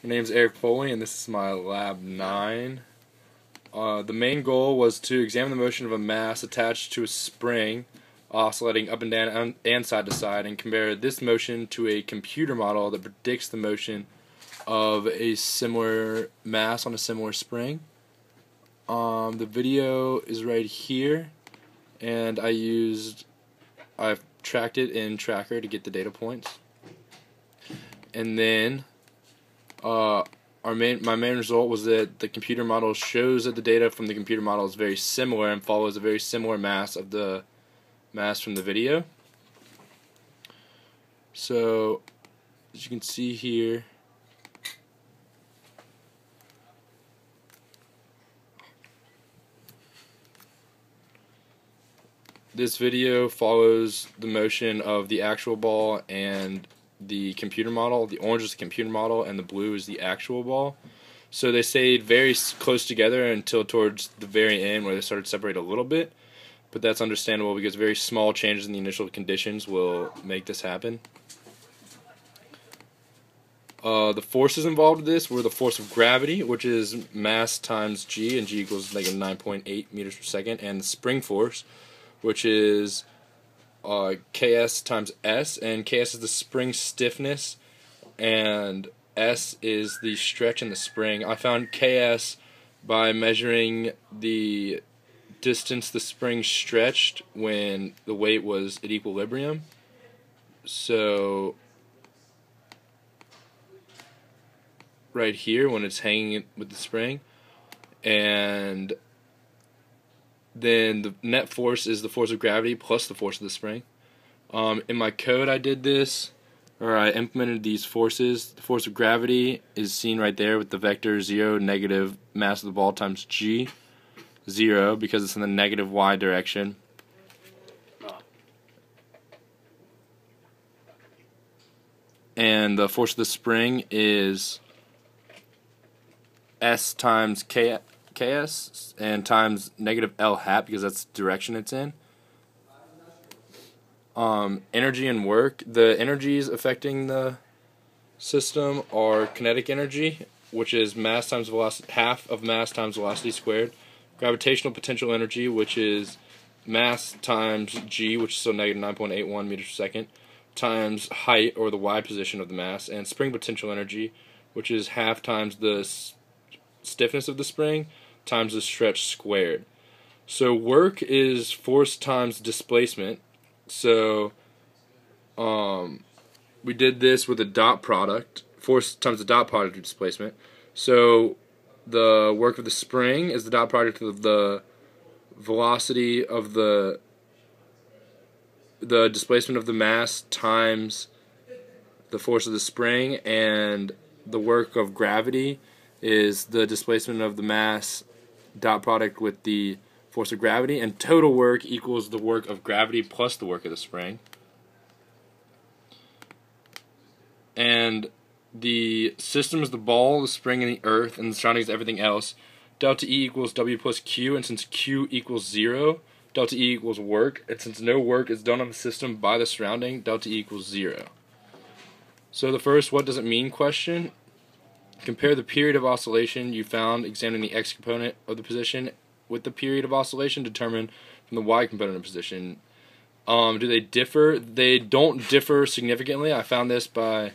My name is Eric Foley, and this is my Lab 9. The main goal was to examine the motion of a mass attached to a spring oscillating up and down and side to side, and compare this motion to a computer model that predicts the motion of a similar mass on a similar spring. The video is right here, and I've tracked it in Tracker to get the data points. And then my main result was that the computer model shows that the data from the computer model is very similar and follows a very similar mass of the mass from the video. So as you can see here, this video follows the motion of the actual ball and the computer model. The orange is the computer model and the blue is the actual ball. So they stayed very close together until towards the very end, where they started to separate a little bit. But that's understandable because very small changes in the initial conditions will make this happen. The forces involved with this were the force of gravity, which is mass times g, and g equals negative 9.8 meters per second, and the spring force, which is Ks times S, and Ks is the spring stiffness, and S is the stretch in the spring. I found Ks by measuring the distance the spring stretched when the weight was at equilibrium. So right here, when it's hanging with the spring, and then the net force is the force of gravity plus the force of the spring. In my code I did this, or I implemented these forces. The force of gravity is seen right there with the vector 0, negative mass of the ball times g, 0, because it's in the negative y direction. And the force of the spring is S times Ks and times negative L hat, because that's the direction it's in. Energy and work. The energies affecting the system are kinetic energy, which is mass times velocity, half of mass times velocity squared. Gravitational potential energy, which is mass times g, which is still negative 9.81 meters per second, times height, or the y position of the mass. And spring potential energy, which is half times the stiffness of the spring times the stretch squared. So work is force times displacement. So we did this with a dot product, force times the dot product of displacement. So the work of the spring is the dot product of the velocity of the displacement of the mass times the force of the spring, and the work of gravity is the displacement of the mass dot product with the force of gravity, and total work equals the work of gravity plus the work of the spring. And the system is the ball, the spring, and the earth, and the surroundings, everything else. Delta E equals W plus Q, and since Q equals 0, delta E equals work, and since no work is done on the system by the surrounding, delta E equals 0. So the first what does it mean question: compare the period of oscillation you found examining the x component of the position with the period of oscillation determined from the y component of position. Do they differ? They don't differ significantly. I found this by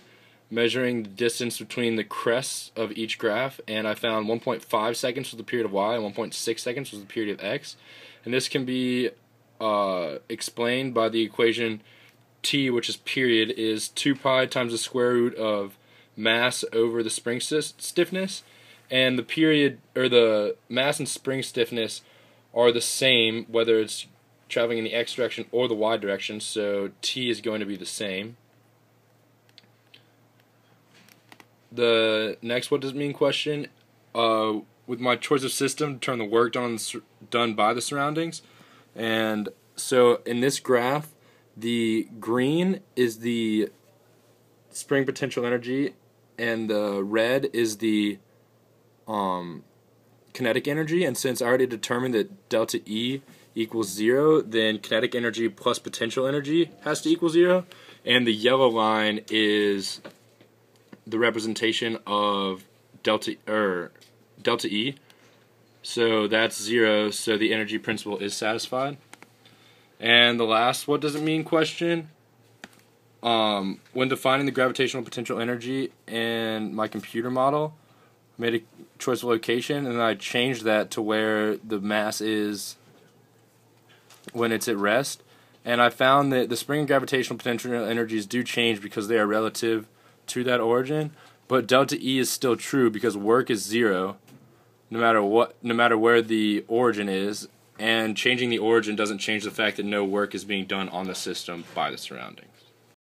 measuring the distance between the crests of each graph, and I found 1.5 seconds was the period of y and 1.6 seconds was the period of x. And this can be explained by the equation t, which is period, is 2 pi times the square root of mass over the spring stiffness, and the period, or the mass and spring stiffness, are the same whether it's traveling in the x direction or the y direction, so t is going to be the same. The next what does it mean question: with my choice of system, determine the work done by the surroundings. And so in this graph, the green is the spring potential energy, and the red is the kinetic energy. And since I already determined that delta E equals 0, then kinetic energy plus potential energy has to equal 0. And the yellow line is the representation of delta E. So that's 0, so the energy principle is satisfied. And the last what does it mean question, when defining the gravitational potential energy in my computer model, I made a choice of location, and then I changed that to where the mass is when it's at rest. And I found that the spring and gravitational potential energies do change because they are relative to that origin, but delta E is still true because work is 0 no matter where the origin is, and changing the origin doesn't change the fact that no work is being done on the system by the surroundings.